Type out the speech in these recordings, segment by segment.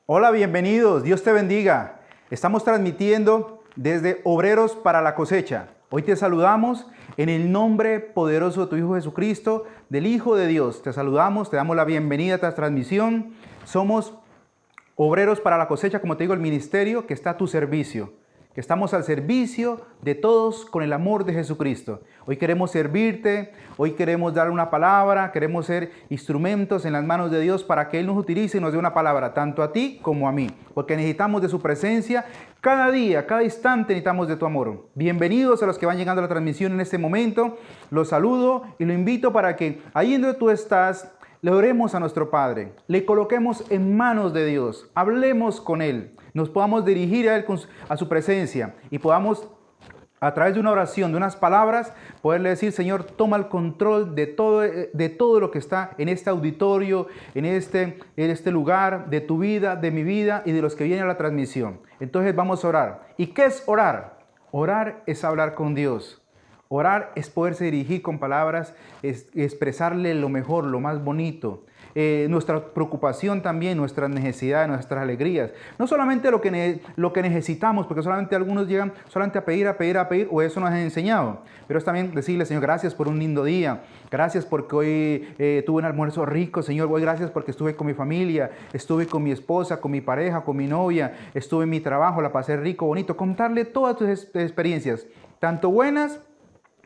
Hola, bienvenidos. Dios te bendiga. Estamos transmitiendo desde Obreros para la Cosecha. Hoy te saludamos en el nombre poderoso de tu Hijo Jesucristo, del Hijo de Dios. Te saludamos, te damos la bienvenida a esta transmisión. Somos Obreros para la Cosecha, como te digo, el ministerio que está a tu servicio, que estamos al servicio de todos con el amor de Jesucristo. Hoy queremos servirte, hoy queremos dar una palabra, queremos ser instrumentos en las manos de Dios para que Él nos utilice y nos dé una palabra, tanto a ti como a mí, porque necesitamos de su presencia cada día, cada instante necesitamos de tu amor. Bienvenidos a los que van llegando a la transmisión en este momento. Los saludo y lo invito para que ahí donde tú estás, le oremos a nuestro Padre, le coloquemos en manos de Dios, hablemos con Él, nos podamos dirigir a Él, a su presencia y podamos a través de una oración, de unas palabras, poderle decir: Señor, toma el control de todo lo que está en este auditorio, en este lugar, de tu vida, de mi vida y de los que vienen a la transmisión. Entonces vamos a orar. ¿Y qué es orar? Orar es hablar con Dios. Orar es poderse dirigir con palabras, es expresarle lo mejor, lo más bonito. Nuestra preocupación también, nuestras necesidades, nuestras alegrías. No solamente lo que necesitamos, porque solamente algunos llegan solamente a pedir, o eso nos han enseñado. Pero es también decirle: Señor, gracias por un lindo día. Gracias porque hoy tuve un almuerzo rico, Señor. Hoy gracias porque estuve con mi familia, estuve con mi esposa, con mi pareja, con mi novia. Estuve en mi trabajo, la pasé rico, bonito. Contarle todas tus experiencias, tanto buenas,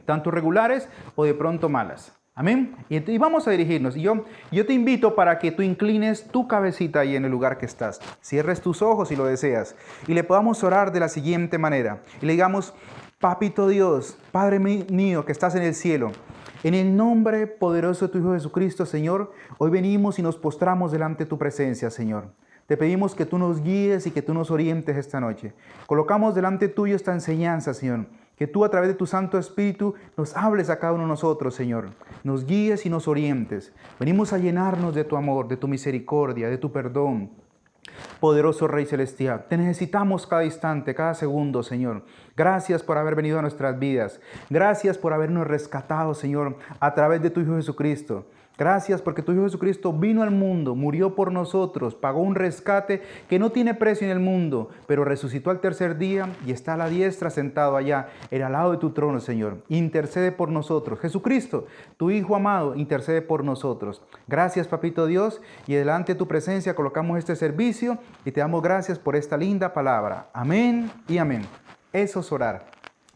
tanto regulares o de pronto malas. Amén. Y vamos a dirigirnos. Yo te invito para que tú inclines tu cabecita ahí en el lugar que estás. Cierres tus ojos si lo deseas. Y le podamos orar de la siguiente manera. Y le digamos: Papito Dios, Padre mío que estás en el cielo, en el nombre poderoso de tu Hijo Jesucristo, Señor, hoy venimos y nos postramos delante de tu presencia, Señor. Te pedimos que tú nos guíes y que tú nos orientes esta noche. Colocamos delante tuyo esta enseñanza, Señor. Que tú a través de tu Santo Espíritu nos hables a cada uno de nosotros, Señor. Nos guíes y nos orientes. Venimos a llenarnos de tu amor, de tu misericordia, de tu perdón. Poderoso Rey Celestial, te necesitamos cada instante, cada segundo, Señor. Gracias por haber venido a nuestras vidas. Gracias por habernos rescatado, Señor, a través de tu Hijo Jesucristo. Gracias porque tu Hijo Jesucristo vino al mundo, murió por nosotros, pagó un rescate que no tiene precio en el mundo, pero resucitó al tercer día y está a la diestra sentado allá, al lado de tu trono, Señor. Intercede por nosotros. Jesucristo, tu Hijo amado, intercede por nosotros. Gracias, Papito Dios, y delante de tu presencia colocamos este servicio y te damos gracias por esta linda palabra. Amén y amén. Eso es orar.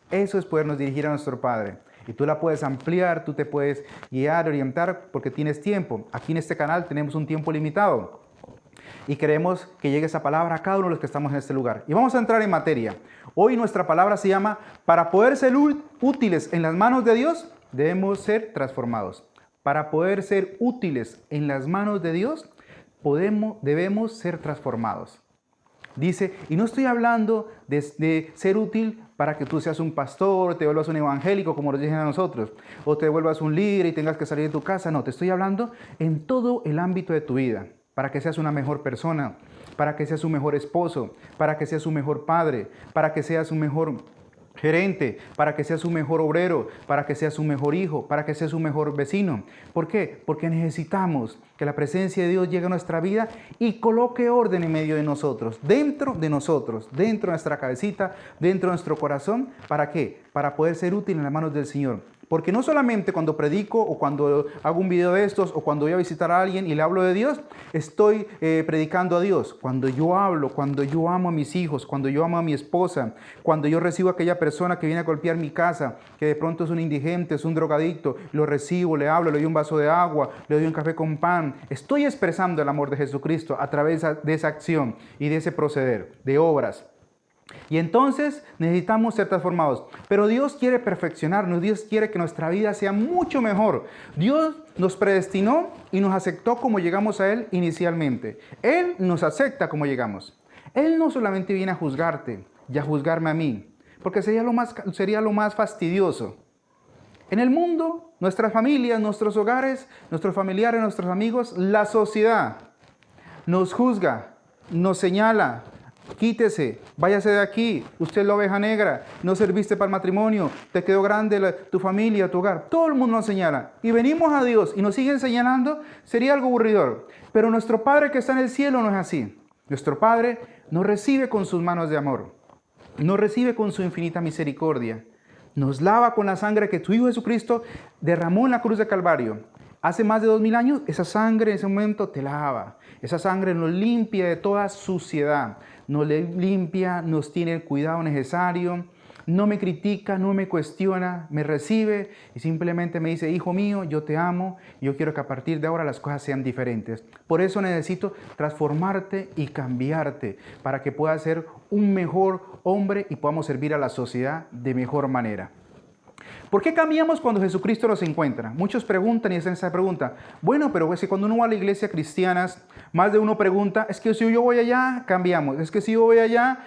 Eso es podernos dirigir a nuestro Padre. Y tú la puedes ampliar, tú te puedes guiar, orientar, porque tienes tiempo. Aquí en este canal tenemos un tiempo limitado. Y queremos que llegue esa palabra a cada uno de los que estamos en este lugar. Y vamos a entrar en materia. Hoy nuestra palabra se llama: para poder ser útiles en las manos de Dios, debemos ser transformados. Para poder ser útiles en las manos de Dios, debemos ser transformados. Dice, y no estoy hablando de ser útil para que tú seas un pastor, te vuelvas un evangélico, como nos dicen a nosotros, o te vuelvas un líder y tengas que salir de tu casa. No, te estoy hablando en todo el ámbito de tu vida, para que seas una mejor persona, para que seas un mejor esposo, para que seas un mejor padre, para que seas un mejor gerente, para que seas un mejor obrero, para que seas un mejor hijo, para que seas un mejor vecino. ¿Por qué? Porque necesitamos que la presencia de Dios llegue a nuestra vida y coloque orden en medio de nosotros, dentro de nuestra cabecita, dentro de nuestro corazón. ¿Para qué? Para poder ser útil en las manos del Señor. Porque no solamente cuando predico o cuando hago un video de estos o cuando voy a visitar a alguien y le hablo de Dios, estoy predicando a Dios. Cuando yo hablo, cuando yo amo a mis hijos, cuando yo amo a mi esposa, cuando yo recibo a aquella persona que viene a golpear mi casa, que de pronto es un indigente, es un drogadicto, lo recibo, le hablo, le doy un vaso de agua, le doy un café con pan. Estoy expresando el amor de Jesucristo a través de esa acción y de ese proceder, de obras. Y entonces necesitamos ser transformados. Pero Dios quiere perfeccionarnos. Dios quiere que nuestra vida sea mucho mejor. Dios nos predestinó y nos aceptó como llegamos a Él inicialmente. Él nos acepta como llegamos. Él no solamente viene a juzgarte y a juzgarme a mí, porque sería lo más fastidioso. En el mundo, nuestras familias, nuestros hogares, nuestros familiares, nuestros amigos, la sociedad nos juzga, nos señala: quítese, váyase de aquí, usted es la oveja negra, no serviste para el matrimonio, te quedó grande tu familia, tu hogar. Todo el mundo nos señala. Y venimos a Dios y nos siguen señalando, sería algo aburridor. Pero nuestro Padre que está en el cielo no es así. Nuestro Padre nos recibe con sus manos de amor, nos recibe con su infinita misericordia, nos lava con la sangre que su Hijo Jesucristo derramó en la cruz de Calvario. Hace más de 2000 años, esa sangre en ese momento te lava. Esa sangre nos limpia de toda suciedad. Nos limpia, nos tiene el cuidado necesario. No me critica, no me cuestiona, me recibe y simplemente me dice, hijo mío, yo te amo, yo quiero que a partir de ahora las cosas sean diferentes. Por eso necesito transformarte y cambiarte para que puedas ser un mejor hombre y podamos servir a la sociedad de mejor manera. ¿Por qué cambiamos cuando Jesucristo nos encuentra? Muchos preguntan y hacen esa pregunta. Bueno, pero es que cuando uno va a la iglesia cristiana, más de uno pregunta, es que si yo voy allá, cambiamos. Es que si yo voy allá,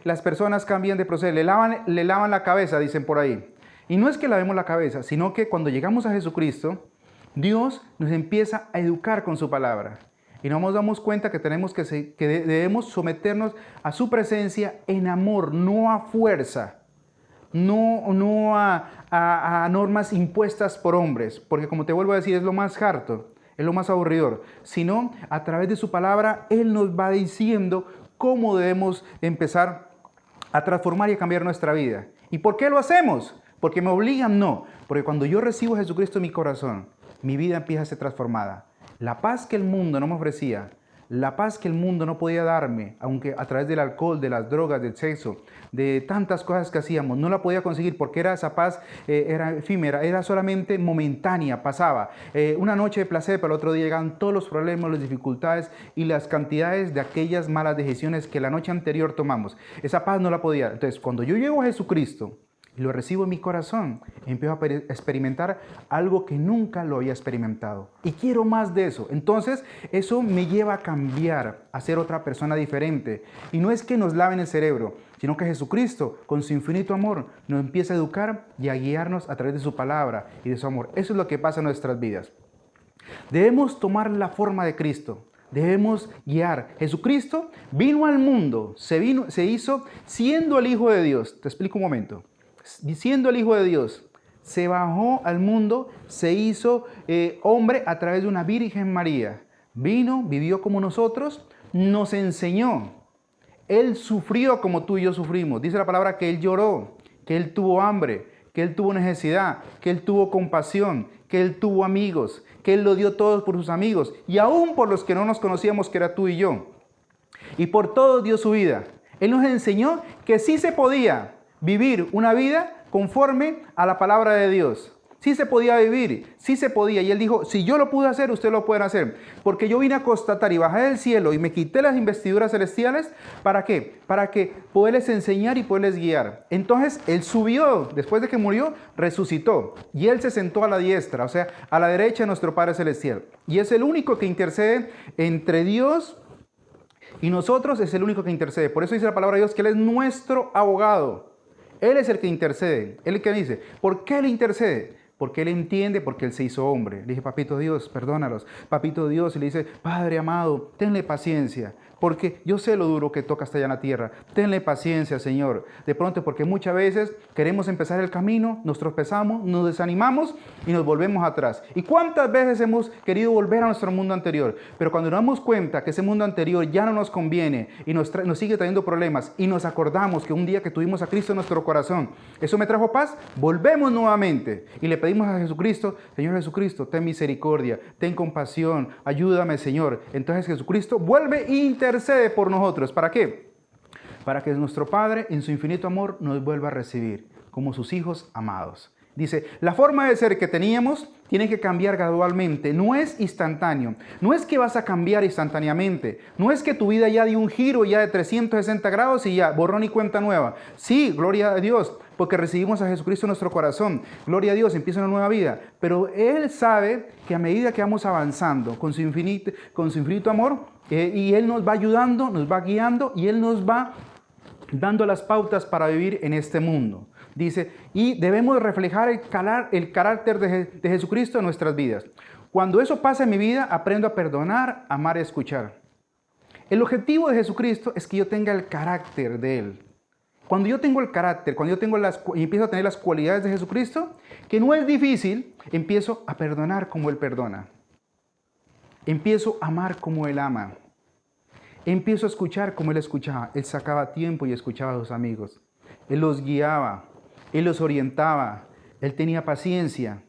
las personas cambian de proceder. Le lavan la cabeza, dicen por ahí. Y no es que lavemos la cabeza, sino que cuando llegamos a Jesucristo, Dios nos empieza a educar con su palabra. Y nos damos cuenta que debemos someternos a su presencia en amor, no a fuerza. No a normas impuestas por hombres, porque como te vuelvo a decir, es lo más harto, es lo más aburridor, sino a través de su palabra, Él nos va diciendo cómo debemos empezar a transformar y a cambiar nuestra vida. ¿Y por qué lo hacemos? ¿Porque me obligan? No, porque cuando yo recibo a Jesucristo en mi corazón, mi vida empieza a ser transformada. La paz que el mundo no me ofrecía, la paz que el mundo no podía darme, aunque a través del alcohol, de las drogas, del sexo, de tantas cosas que hacíamos, no la podía conseguir porque esa paz era efímera, era solamente momentánea, pasaba. Una noche de placer, pero el otro día llegaban todos los problemas, las dificultades y las cantidades de aquellas malas decisiones que la noche anterior tomamos. Esa paz no la podía. Entonces, cuando yo llego a Jesucristo, y lo recibo en mi corazón, empiezo a experimentar algo que nunca lo había experimentado. Y quiero más de eso. Entonces, eso me lleva a cambiar, a ser otra persona diferente. Y no es que nos laven el cerebro, sino que Jesucristo, con su infinito amor, nos empieza a educar y a guiarnos a través de su palabra y de su amor. Eso es lo que pasa en nuestras vidas. Debemos tomar la forma de Cristo. Debemos guiar. Jesucristo vino al mundo, se hizo siendo el Hijo de Dios. Te explico un momento. Siendo el Hijo de Dios, se bajó al mundo, se hizo hombre a través de una Virgen María. Vino, vivió como nosotros, nos enseñó. Él sufrió como tú y yo sufrimos. Dice la palabra que Él lloró, que Él tuvo hambre, que Él tuvo necesidad, que Él tuvo compasión, que Él tuvo amigos, que Él lo dio todo por sus amigos y aún por los que no nos conocíamos, que era tú y yo. Y por todos dio su vida. Él nos enseñó que sí se podía vivir una vida conforme a la palabra de Dios. Sí se podía vivir, sí se podía. Y Él dijo, si yo lo pude hacer, ustedes lo pueden hacer. Porque yo vine a constatar y bajé del cielo y me quité las investiduras celestiales. ¿Para qué? Para que poderles enseñar y poderles guiar. Entonces, Él subió, después de que murió, resucitó. Y Él se sentó a la diestra, o sea, a la derecha de nuestro Padre Celestial. Y es el único que intercede entre Dios y nosotros, es el único que intercede. Por eso dice la palabra de Dios que Él es nuestro abogado. Él es el que intercede. Él es el que dice, ¿por qué Él intercede? Porque Él entiende, porque Él se hizo hombre. Le dije, papito Dios, perdónalos. Papito Dios, y le dice, Padre amado, tenle paciencia. Porque yo sé lo duro que toca hasta allá en la tierra. Tenle paciencia, Señor. De pronto, porque muchas veces queremos empezar el camino, nos tropezamos, nos desanimamos y nos volvemos atrás. ¿Y cuántas veces hemos querido volver a nuestro mundo anterior? Pero cuando nos damos cuenta que ese mundo anterior ya no nos conviene y nos sigue trayendo problemas y nos acordamos que un día que tuvimos a Cristo en nuestro corazón, eso me trajo paz, volvemos nuevamente y le pedimos a Jesucristo, Señor Jesucristo, ten misericordia, ten compasión, ayúdame, Señor. Entonces Jesucristo vuelve e intercede por nosotros. ¿Para qué? Para que nuestro Padre en su infinito amor nos vuelva a recibir como sus hijos amados. Dice, la forma de ser que teníamos tiene que cambiar gradualmente, no es instantáneo, no es que vas a cambiar instantáneamente, no es que tu vida ya dio un giro ya de 360 grados y ya borrón y cuenta nueva. Sí, gloria a Dios, porque recibimos a Jesucristo en nuestro corazón, gloria a Dios, empieza una nueva vida, pero Él sabe que a medida que vamos avanzando con su infinito amor, y Él nos va ayudando, nos va guiando y Él nos va dando las pautas para vivir en este mundo. Dice, y debemos reflejar el carácter de Jesucristo en nuestras vidas. Cuando eso pasa en mi vida, aprendo a perdonar, amar y escuchar. El objetivo de Jesucristo es que yo tenga el carácter de Él. Cuando yo tengo el carácter, cuando yo tengo y empiezo a tener las cualidades de Jesucristo, que no es difícil, empiezo a perdonar como Él perdona. Empiezo a amar como Él ama. Empiezo a escuchar como él escuchaba. Él sacaba tiempo y escuchaba a sus amigos. Él los guiaba, él los orientaba, él tenía paciencia,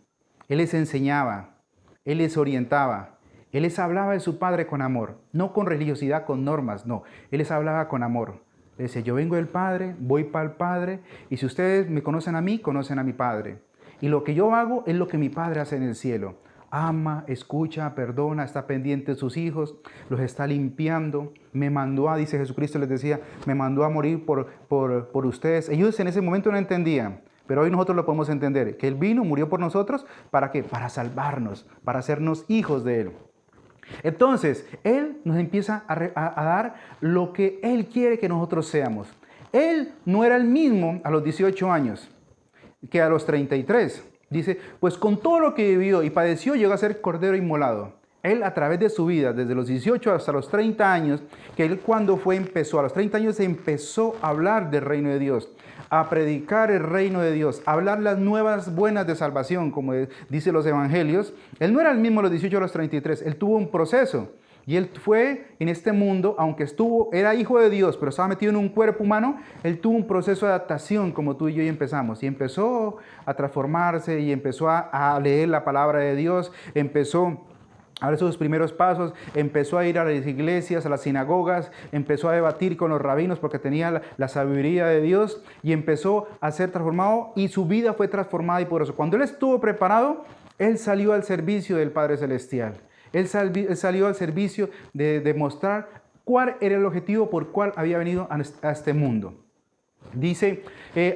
él les enseñaba, él les orientaba, él les hablaba de su Padre con amor, no con religiosidad, con normas, no. Él les hablaba con amor. Le decía, yo vengo del Padre, voy para el Padre, y si ustedes me conocen a mí, conocen a mi Padre. Y lo que yo hago es lo que mi Padre hace en el cielo. Ama, escucha, perdona, está pendiente de sus hijos, los está limpiando. Me mandó a, dice Jesucristo, les decía, me mandó a morir por ustedes. Ellos en ese momento no entendían, pero hoy nosotros lo podemos entender, que Él vino, murió por nosotros, ¿para qué? Para salvarnos, para hacernos hijos de Él. Entonces, Él nos empieza a dar lo que Él quiere que nosotros seamos. Él no era el mismo a los 18 años que a los 33. Dice, pues con todo lo que vivió y padeció, llegó a ser cordero inmolado. Él a través de su vida, desde los 18 hasta los 30 años, que él cuando empezó, a los 30 años empezó a hablar del reino de Dios, a predicar el reino de Dios, a hablar las nuevas buenas de salvación, como dicen los evangelios. Él no era el mismo a los 18 a los 33, él tuvo un proceso. Y él fue en este mundo, aunque era hijo de Dios, pero estaba metido en un cuerpo humano, él tuvo un proceso de adaptación como tú y yo empezamos. Y empezó a transformarse y empezó a leer la palabra de Dios, empezó a dar sus primeros pasos, empezó a ir a las iglesias, a las sinagogas, empezó a debatir con los rabinos porque tenía la sabiduría de Dios y empezó a ser transformado y su vida fue transformada y por eso cuando él estuvo preparado, él salió al servicio del Padre Celestial. Él salió al servicio de demostrar cuál era el objetivo por cual había venido a este mundo. Dice,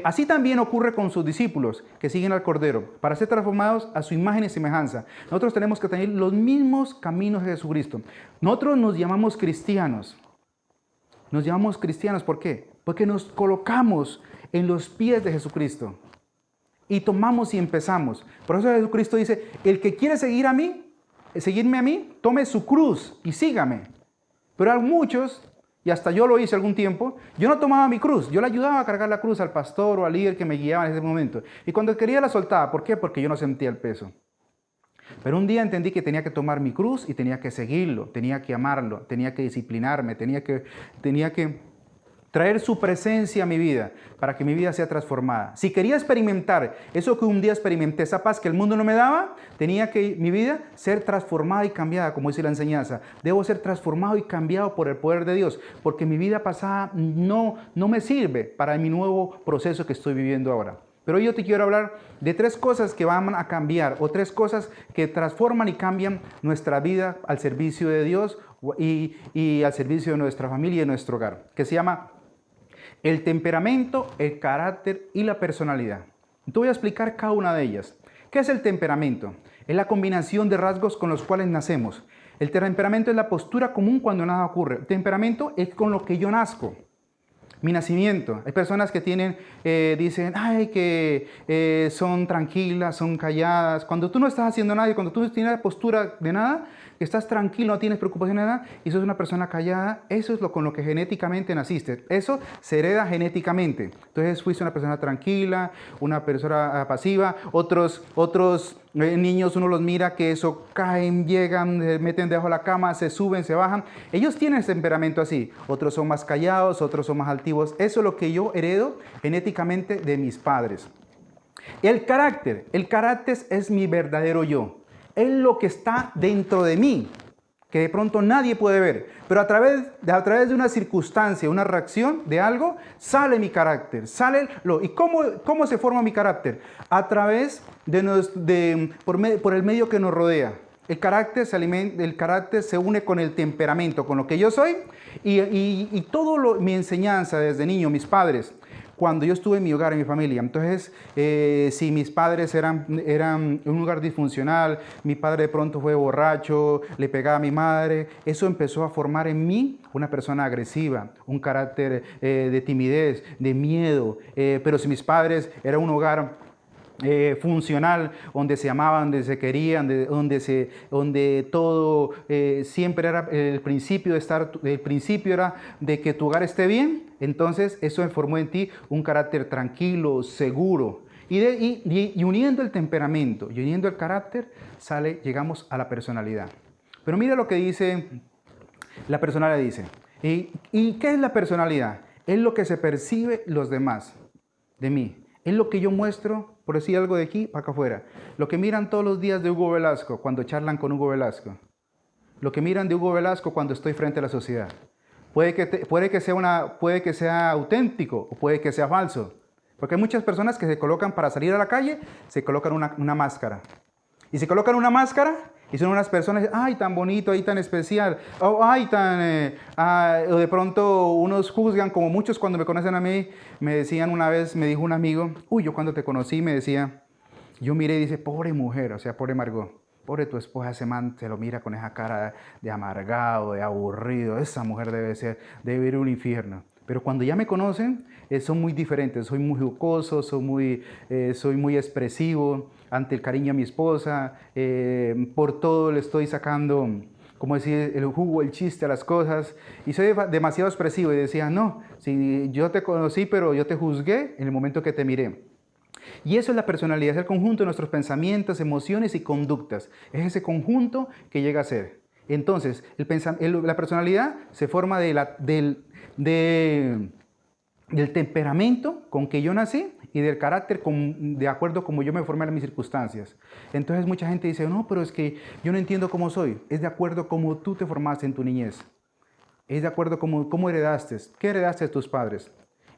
así también ocurre con sus discípulos que siguen al Cordero, para ser transformados a su imagen y semejanza. Nosotros tenemos que tener los mismos caminos de Jesucristo. Nosotros nos llamamos cristianos. Nos llamamos cristianos, ¿por qué? Porque nos colocamos en los pies de Jesucristo. Y tomamos y empezamos. Por eso Jesucristo dice, el que quiere seguirme a mí, tome su cruz y sígame. Pero hay muchos, y hasta yo lo hice algún tiempo, yo no tomaba mi cruz, yo le ayudaba a cargar la cruz al pastor o al líder que me guiaba en ese momento. Y cuando quería la soltaba, ¿por qué? Porque yo no sentía el peso. Pero un día entendí que tenía que tomar mi cruz y tenía que seguirlo, tenía que amarlo, tenía que disciplinarme, tenía que traer su presencia a mi vida para que mi vida sea transformada. Si quería experimentar eso que un día experimenté, esa paz que el mundo no me daba, tenía que mi vida ser transformada y cambiada, como dice la enseñanza. Debo ser transformado y cambiado por el poder de Dios, porque mi vida pasada no me sirve para mi nuevo proceso que estoy viviendo ahora. Pero yo te quiero hablar de 3 cosas que van a cambiar o 3 cosas que transforman y cambian nuestra vida al servicio de Dios y al servicio de nuestra familia y de nuestro hogar, que se llama el temperamento, el carácter y la personalidad. Te voy a explicar cada una de ellas. ¿Qué es el temperamento? Es la combinación de rasgos con los cuales nacemos. El temperamento es la postura común cuando nada ocurre. El temperamento es con lo que yo nazco. Mi nacimiento. Hay personas que dicen, que son tranquilas, son calladas. Cuando tú no estás haciendo nada y cuando tú tienes la postura de nada, que estás tranquilo, no tienes preocupación de nada, y sos una persona callada, eso es con lo que genéticamente naciste. Eso se hereda genéticamente. Entonces fuiste una persona tranquila, una persona pasiva. Otros niños uno los mira que eso caen, llegan, se meten debajo de la cama, se suben, se bajan. Ellos tienen ese temperamento así. Otros son más callados, otros son más altivos. Eso es lo que yo heredo genéticamente de mis padres. El carácter es mi verdadero yo. Es lo que está dentro de mí, que de pronto nadie puede ver. Pero a través de una circunstancia, una reacción de algo, sale mi carácter. ¿Y cómo se forma mi carácter? A través por el medio que nos rodea. El carácter se une con el temperamento, con lo que yo soy. Y mi enseñanza desde niño, mis padres, cuando yo estuve en mi hogar, en mi familia. Entonces, si mis padres eran un hogar disfuncional, mi padre de pronto fue borracho, le pegaba a mi madre, eso empezó a formar en mí una persona agresiva, un carácter de timidez, de miedo. Pero si mis padres eran un hogar funcional, donde se amaban, donde se querían, donde todo siempre era el principio era de que tu hogar esté bien, entonces eso formó en ti un carácter tranquilo, seguro. Y uniendo el temperamento y uniendo el carácter, llegamos a la personalidad. Pero mira lo que dice, la personalidad dice, ¿Y qué es la personalidad? Es lo que se percibe los demás de mí. Es lo que yo muestro, por decir algo de aquí para acá afuera. Lo que miran todos los días de Hugo Velasco cuando charlan con Hugo Velasco. Lo que miran de Hugo Velasco cuando estoy frente a la sociedad. Puede que sea auténtico o puede que sea falso. Porque hay muchas personas que se colocan para salir a la calle, se colocan una máscara. Y se colocan una máscara y son unas personas, ay, tan bonito, ay, tan especial, o ay, o de pronto unos juzgan, como muchos cuando me conocen a mí, me decían una vez, me dijo un amigo, uy, yo cuando te conocí me decía, yo miré y dice, pobre mujer, o sea, pobre Margot, pobre tu esposa, ese man se lo mira con esa cara de amargado, de aburrido, esa mujer debe ir a un infierno. Pero cuando ya me conocen, son muy diferentes, soy muy jocoso, soy muy expresivo ante el cariño a mi esposa, por todo le estoy sacando, como decir, el jugo, el chiste a las cosas, y soy demasiado expresivo y decía, no, si yo te conocí, pero yo te juzgué en el momento que te miré. Y eso es la personalidad, es el conjunto de nuestros pensamientos, emociones y conductas. Es ese conjunto que llega a ser. Entonces, la personalidad se forma del temperamento con que yo nací y del carácter de acuerdo como yo me formé en mis circunstancias. Entonces mucha gente dice, no, pero es que yo no entiendo cómo soy. Es de acuerdo como tú te formaste en tu niñez. Es de acuerdo cómo heredaste, qué heredaste de tus padres.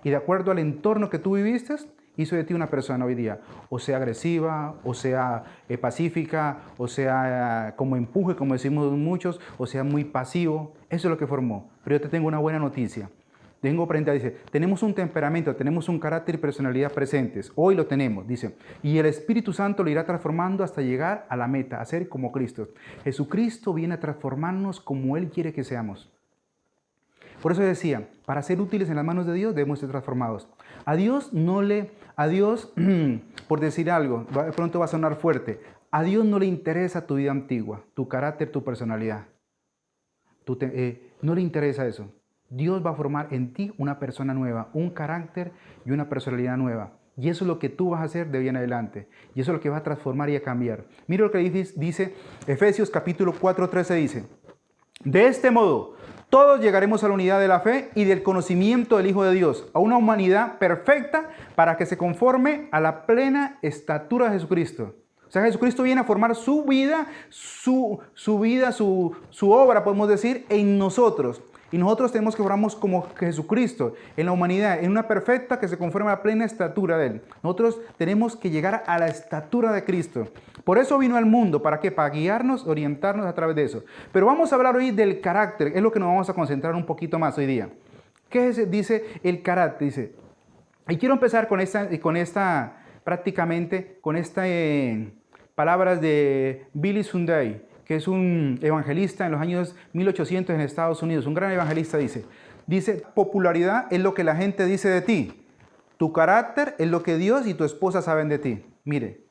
Y de acuerdo al entorno que tú viviste, hizo de ti una persona hoy día, o sea agresiva, o sea pacífica, o sea como empuje, como decimos muchos, o sea muy pasivo. Eso es lo que formó. Pero yo te tengo una buena noticia. Tengo frente, dice, tenemos un temperamento, tenemos un carácter y personalidad presentes. Hoy lo tenemos, dice. Y el Espíritu Santo lo irá transformando hasta llegar a la meta, a ser como Cristo. Jesucristo viene a transformarnos como Él quiere que seamos. Por eso decía, para ser útiles en las manos de Dios debemos ser transformados. A Dios, por decir algo, de pronto va a sonar fuerte, a Dios no le interesa tu vida antigua, tu carácter, tu personalidad. No le interesa eso. Dios va a formar en ti una persona nueva, un carácter y una personalidad nueva. Y eso es lo que tú vas a hacer de hoy en adelante. Y eso es lo que va a transformar y a cambiar. Mira lo que dice Efesios capítulo 4:13 dice, de este modo, todos llegaremos a la unidad de la fe y del conocimiento del Hijo de Dios, a una humanidad perfecta para que se conforme a la plena estatura de Jesucristo. O sea, Jesucristo viene a formar su vida, su obra, podemos decir, en nosotros. Y nosotros tenemos que formarnos como Jesucristo, en la humanidad, en una perfecta que se conforme a la plena estatura de Él. Nosotros tenemos que llegar a la estatura de Cristo. Por eso vino al mundo, ¿para qué? Para guiarnos, orientarnos a través de eso. Pero vamos a hablar hoy del carácter, es lo que nos vamos a concentrar un poquito más hoy día. ¿Qué dice el carácter? Dice, y quiero empezar con palabras de Billy Sunday, que es un evangelista en los años 1800 en Estados Unidos, un gran evangelista, dice, popularidad es lo que la gente dice de ti, tu carácter es lo que Dios y tu esposa saben de ti. Mire,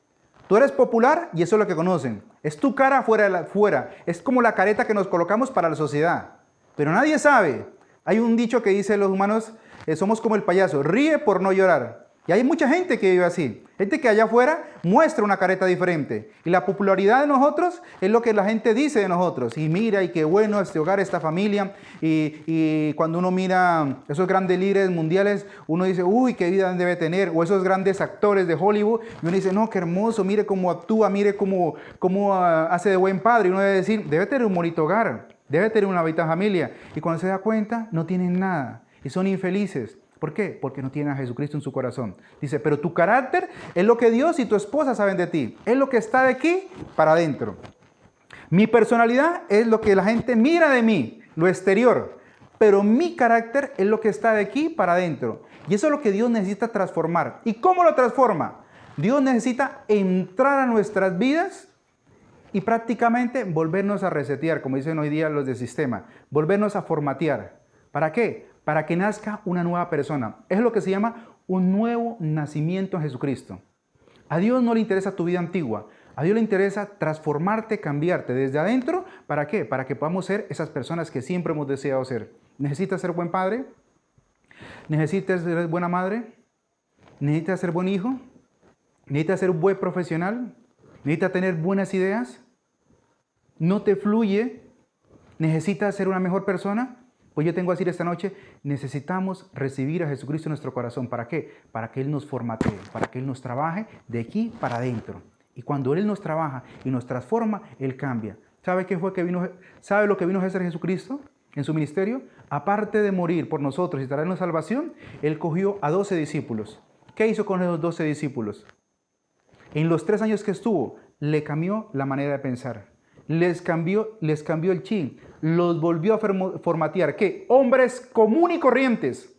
tú eres popular y eso es lo que conocen, es tu cara fuera, es como la careta que nos colocamos para la sociedad, pero nadie sabe. Hay un dicho que dice los humanos, somos como el payaso, ríe por no llorar. Y hay mucha gente que vive así, gente que allá afuera muestra una careta diferente. Y la popularidad de nosotros es lo que la gente dice de nosotros. Y mira, y qué bueno este hogar, esta familia. Y cuando uno mira esos grandes líderes mundiales, uno dice, uy, qué vida debe tener. O esos grandes actores de Hollywood, y uno dice, no, qué hermoso, mire cómo actúa, mire cómo hace de buen padre. Y uno debe decir, debe tener un bonito hogar, debe tener una bonita familia. Y cuando se da cuenta, no tienen nada y son infelices. ¿Por qué? Porque no tienen a Jesucristo en su corazón. Dice, pero tu carácter es lo que Dios y tu esposa saben de ti. Es lo que está de aquí para adentro. Mi personalidad es lo que la gente mira de mí, lo exterior. Pero mi carácter es lo que está de aquí para adentro. Y eso es lo que Dios necesita transformar. ¿Y cómo lo transforma? Dios necesita entrar a nuestras vidas y prácticamente volvernos a resetear, como dicen hoy día los de sistema. Volvernos a formatear. ¿Para qué? Para que nazca una nueva persona. Es lo que se llama un nuevo nacimiento en Jesucristo. A Dios no le interesa tu vida antigua. A Dios le interesa transformarte, cambiarte desde adentro. ¿Para qué? Para que podamos ser esas personas que siempre hemos deseado ser. ¿Necesitas ser buen padre? ¿Necesitas ser buena madre? ¿Necesitas ser buen hijo? ¿Necesitas ser un buen profesional? ¿Necesitas tener buenas ideas? ¿No te fluye? ¿Necesitas ser una mejor persona? Pues yo tengo que decir esta noche, necesitamos recibir a Jesucristo en nuestro corazón. ¿Para qué? Para que Él nos formatee, para que Él nos trabaje de aquí para adentro. Y cuando Él nos trabaja y nos transforma, Él cambia. ¿Sabe ¿Sabe lo que vino a hacer Jesucristo en su ministerio? Aparte de morir por nosotros y traernos salvación, Él cogió a 12 discípulos. ¿Qué hizo con esos 12 discípulos? En los 3 años que estuvo, le cambió la manera de pensar. Les cambió el chip. Los volvió a formatear. ¿Qué? Hombres común y corrientes.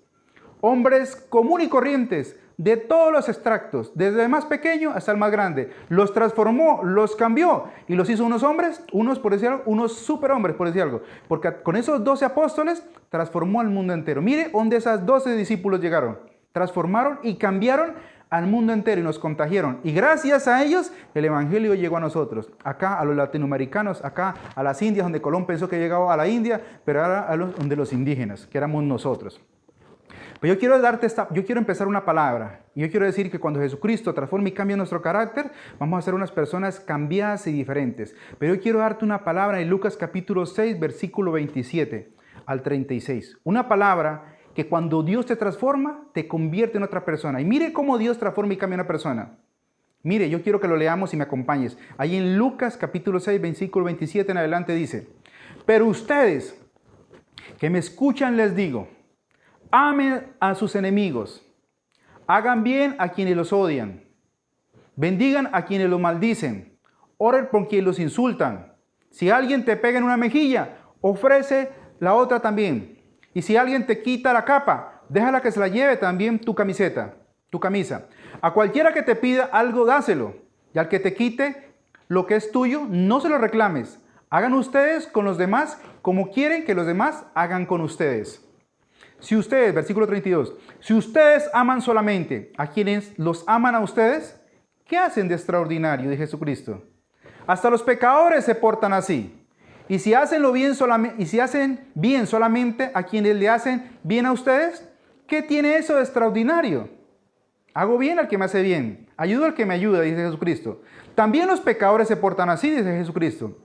Hombres común y corrientes. De todos los extractos. Desde el más pequeño hasta el más grande. Los transformó, los cambió. Y los hizo unos hombres, por decir algo, unos superhombres, por decir algo. Porque con esos 12 apóstoles transformó al mundo entero. Mire dónde esos 12 discípulos llegaron. Transformaron y cambiaron al mundo entero y nos contagiaron. Y gracias a ellos el evangelio llegó a nosotros. Acá a los latinoamericanos, acá a las Indias, donde Colón pensó que llegaba a la India, pero ahora donde los indígenas, que éramos nosotros. Pero yo quiero empezar una palabra. Y yo quiero decir que cuando Jesucristo transforma y cambia nuestro carácter, vamos a ser unas personas cambiadas y diferentes. Pero yo quiero darte una palabra en Lucas capítulo 6, versículo 27 al 36. Una palabra que cuando Dios te transforma, te convierte en otra persona. Y mire cómo Dios transforma y cambia a una persona. Mire, yo quiero que lo leamos y me acompañes. Ahí en Lucas capítulo 6, versículo 27 en adelante dice: pero ustedes que me escuchan les digo, amen a sus enemigos, hagan bien a quienes los odian, bendigan a quienes los maldicen, oren por quienes los insultan. Si alguien te pega en una mejilla, ofrece la otra también. Y si alguien te quita la capa, déjala que se la lleve también tu camisa. A cualquiera que te pida algo, dáselo. Y al que te quite lo que es tuyo, no se lo reclames. Hagan ustedes con los demás como quieren que los demás hagan con ustedes. Si ustedes, versículo 32, si ustedes aman solamente a quienes los aman a ustedes, ¿qué hacen de extraordinario de Jesucristo? Hasta los pecadores se portan así. Y si hacen bien solamente a quienes le hacen bien a ustedes, ¿qué tiene eso de extraordinario? Hago bien al que me hace bien, ayudo al que me ayuda, dice Jesucristo. También los pecadores se portan así, dice Jesucristo.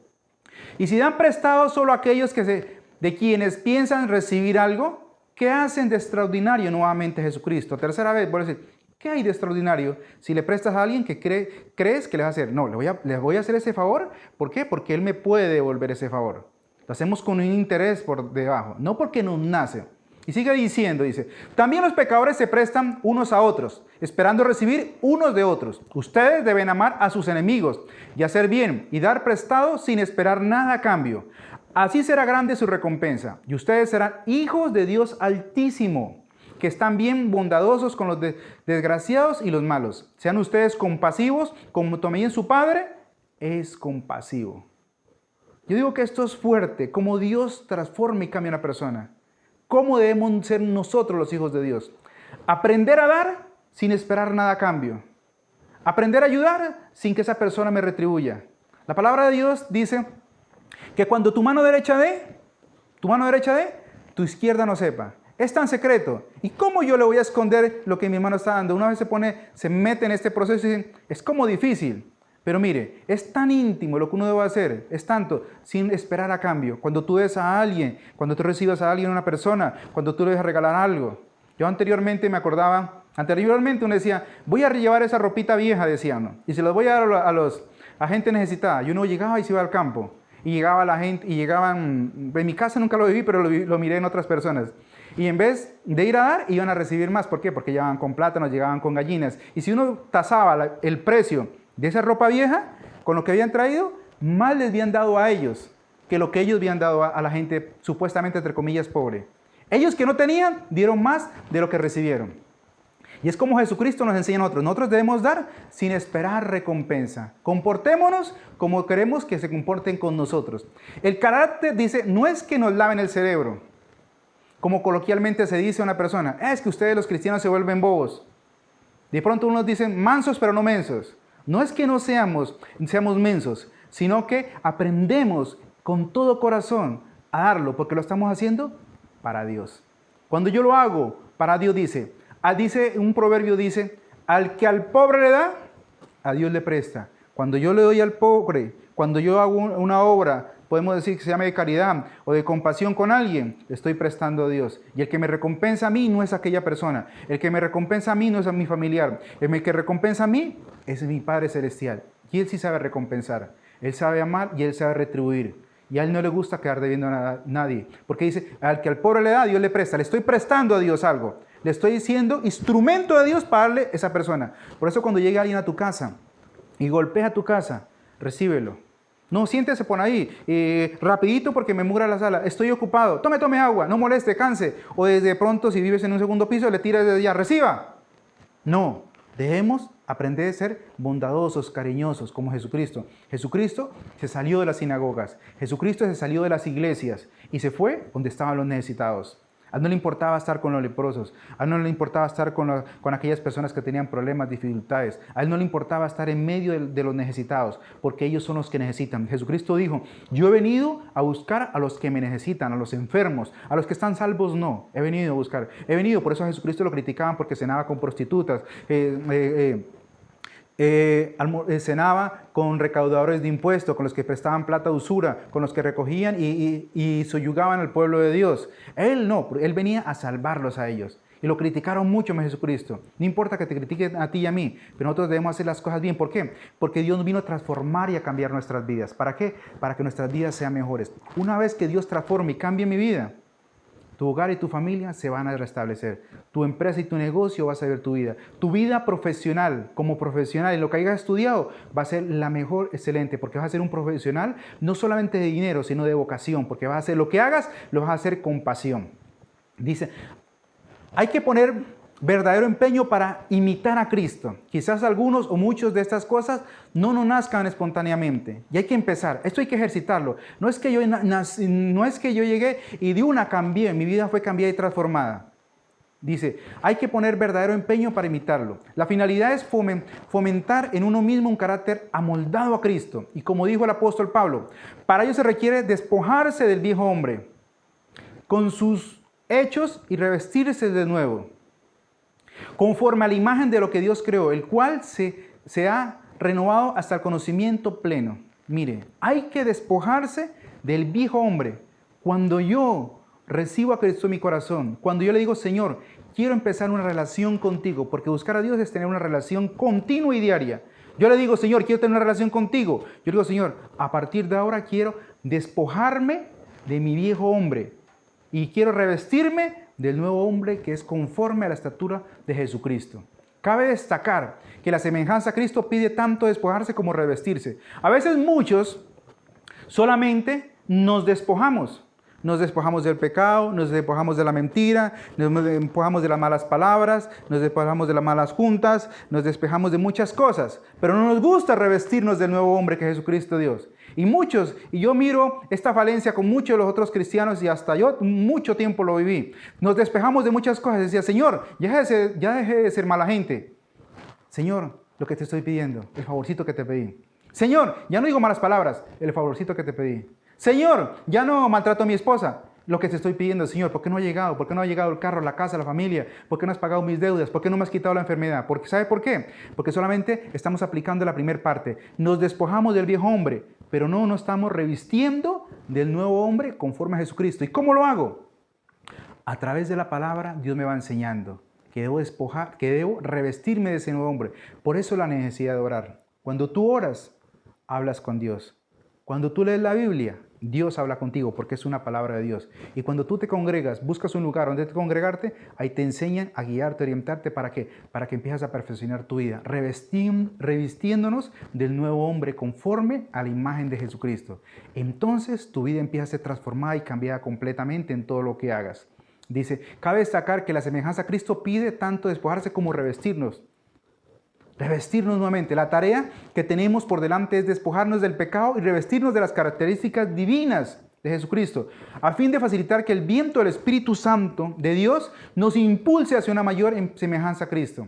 Y si dan prestado solo a aquellos de quienes piensan recibir algo, ¿qué hacen de extraordinario nuevamente Jesucristo? Tercera vez, voy a decir, ¿qué hay de extraordinario si le prestas a alguien que crees que le va a hacer? No, le voy a hacer ese favor. ¿Por qué? Porque Él me puede devolver ese favor. Lo hacemos con un interés por debajo, no porque nos nace. Y sigue diciendo, dice, también los pecadores se prestan unos a otros, esperando recibir unos de otros. Ustedes deben amar a sus enemigos y hacer bien y dar prestado sin esperar nada a cambio. Así será grande su recompensa y ustedes serán hijos de Dios Altísimo, que están bien bondadosos con los desgraciados y los malos. Sean ustedes compasivos, como también su Padre es compasivo. Yo digo que esto es fuerte, cómo Dios transforma y cambia a una persona. ¿Cómo debemos ser nosotros los hijos de Dios? Aprender a dar sin esperar nada a cambio. Aprender a ayudar sin que esa persona me retribuya. La palabra de Dios dice que cuando tu mano derecha dé, tu izquierda no sepa. Es tan secreto. ¿Y cómo yo le voy a esconder lo que mi hermano está dando? Una vez se mete en este proceso y dice, es como difícil. Pero mire, es tan íntimo lo que uno debe hacer. Es tanto, sin esperar a cambio. Cuando tú des a alguien, cuando tú recibas a alguien, una persona, cuando tú le vas a regalar algo. Yo anteriormente uno decía, voy a llevar esa ropita vieja, decía uno. Y se los voy a dar a gente necesitada. Y uno llegaba y se iba al campo. Y llegaba la gente, y llegaban, en mi casa nunca lo viví, pero lo miré en otras personas. Y en vez de ir a dar, iban a recibir más. ¿Por qué? Porque llegaban con plátanos, llegaban con gallinas. Y si uno tasaba el precio de esa ropa vieja, con lo que habían traído, más les habían dado a ellos que lo que ellos habían dado a la gente supuestamente, entre comillas, pobre. Ellos que no tenían, dieron más de lo que recibieron. Y es como Jesucristo nos enseña a nosotros. Nosotros debemos dar sin esperar recompensa. Comportémonos como queremos que se comporten con nosotros. El carácter, dice, no es que nos laven el cerebro. Como coloquialmente se dice a una persona, es que ustedes los cristianos se vuelven bobos. De pronto unos dicen mansos pero no mensos. No es que no seamos mensos, sino que aprendemos con todo corazón a darlo, porque lo estamos haciendo para Dios. Cuando yo lo hago para Dios, dice un proverbio, dice, al que al pobre le da, a Dios le presta. Cuando yo le doy al pobre, cuando yo hago una obra podemos decir que se llame de caridad o de compasión con alguien, le estoy prestando a Dios. Y el que me recompensa a mí no es aquella persona. El que me recompensa a mí no es a mi familiar. El que recompensa a mí es mi Padre Celestial. Y Él sí sabe recompensar. Él sabe amar y Él sabe retribuir. Y a Él no le gusta quedar debiendo a nadie. Porque dice, al que al pobre le da, Dios le presta. Le estoy prestando a Dios algo. Le estoy diciendo instrumento de Dios para darle a esa persona. Por eso cuando llegue alguien a tu casa y golpea tu casa, recíbelo. No, siéntese por ahí, rapidito porque me mugra la sala, estoy ocupado, tome agua, no moleste, canse. O desde pronto, si vives en un segundo piso, le tira desde allá, reciba. No, debemos aprender a ser bondadosos, cariñosos, como Jesucristo. Jesucristo se salió de las sinagogas, Jesucristo se salió de las iglesias y se fue donde estaban los necesitados. A él no le importaba estar con los leprosos, a él no le importaba estar con aquellas personas que tenían problemas, dificultades, a él no le importaba estar en medio de los necesitados, porque ellos son los que necesitan. Jesucristo dijo, yo he venido a buscar a los que me necesitan, a los enfermos, a los que están salvos no, he venido a buscar. Por eso a Jesucristo lo criticaban porque cenaba con prostitutas, cenaba con recaudadores de impuestos, con los que prestaban plata de usura, con los que recogían y soyugaban al pueblo de Dios. Él no, él venía a salvarlos a ellos. Y lo criticaron mucho a Jesucristo. No importa que te critiquen a ti y a mí, pero nosotros debemos hacer las cosas bien. ¿Por qué? Porque Dios vino a transformar y a cambiar nuestras vidas. ¿Para qué? Para que nuestras vidas sean mejores. Una vez que Dios transforme y cambie mi vida, tu hogar y tu familia se van a restablecer. Tu empresa y tu negocio vas a ver tu vida. Tu vida profesional, como profesional, en lo que hayas estudiado, va a ser la mejor, excelente, porque vas a ser un profesional no solamente de dinero, sino de vocación, porque vas a hacer lo que hagas, lo vas a hacer con pasión. Dice, hay que poner verdadero empeño para imitar a Cristo. Quizás algunos o muchos de estas cosas no nos nazcan espontáneamente. Y hay que empezar. Esto hay que ejercitarlo. No es que yo llegué y de una cambié. Mi vida fue cambiada y transformada. Dice, hay que poner verdadero empeño para imitarlo. La finalidad es fomentar en uno mismo un carácter amoldado a Cristo. Y como dijo el apóstol Pablo, para ello se requiere despojarse del viejo hombre con sus hechos y revestirse de nuevo, conforme a la imagen de lo que Dios creó, el cual se ha renovado hasta el conocimiento pleno. Mire, hay que despojarse del viejo hombre. Cuando yo recibo a Cristo en mi corazón, cuando yo le digo, Señor, quiero empezar una relación contigo, porque buscar a Dios es tener una relación continua y diaria. Yo le digo, Señor, quiero tener una relación contigo. Yo digo, Señor, a partir de ahora quiero despojarme de mi viejo hombre y quiero revestirme del nuevo hombre que es conforme a la estatura de Jesucristo. Cabe destacar que la semejanza a Cristo pide tanto despojarse como revestirse. A veces muchos solamente nos despojamos. Nos despojamos del pecado, nos despojamos de la mentira, nos despojamos de las malas palabras, nos despojamos de las malas juntas, nos despojamos de muchas cosas. Pero no nos gusta revestirnos del nuevo hombre que es Jesucristo Dios. Y yo miro esta falencia con muchos de los otros cristianos y hasta yo mucho tiempo lo viví. Nos despejamos de muchas cosas. Decía, Señor, ya dejé de ser mala gente. Señor, lo que te estoy pidiendo, el favorcito que te pedí. Señor, ya no digo malas palabras, el favorcito que te pedí. Señor, ya no maltrato a mi esposa. Lo que te estoy pidiendo, Señor, ¿por qué no ha llegado? ¿Por qué no ha llegado el carro, la casa, la familia? ¿Por qué no has pagado mis deudas? ¿Por qué no me has quitado la enfermedad? ¿Sabe por qué? Porque solamente estamos aplicando la primera parte. Nos despojamos del viejo hombre, pero no nos estamos revistiendo del nuevo hombre conforme a Jesucristo. ¿Y cómo lo hago? A través de la palabra, Dios me va enseñando que debo revestirme de ese nuevo hombre. Por eso la necesidad de orar. Cuando tú oras, hablas con Dios. Cuando tú lees la Biblia, Dios habla contigo porque es una palabra de Dios. Y cuando tú te congregas, buscas un lugar donde congregarte, ahí te enseñan a guiarte, orientarte. ¿Para qué? Para que empieces a perfeccionar tu vida, revistiéndonos del nuevo hombre conforme a la imagen de Jesucristo. Entonces tu vida empieza a ser transformada y cambiada completamente en todo lo que hagas. Dice, cabe destacar que la semejanza a Cristo pide tanto despojarse como revestirnos. Revestirnos nuevamente. La tarea que tenemos por delante es despojarnos del pecado y revestirnos de las características divinas de Jesucristo, a fin de facilitar que el viento del Espíritu Santo de Dios nos impulse hacia una mayor semejanza a Cristo.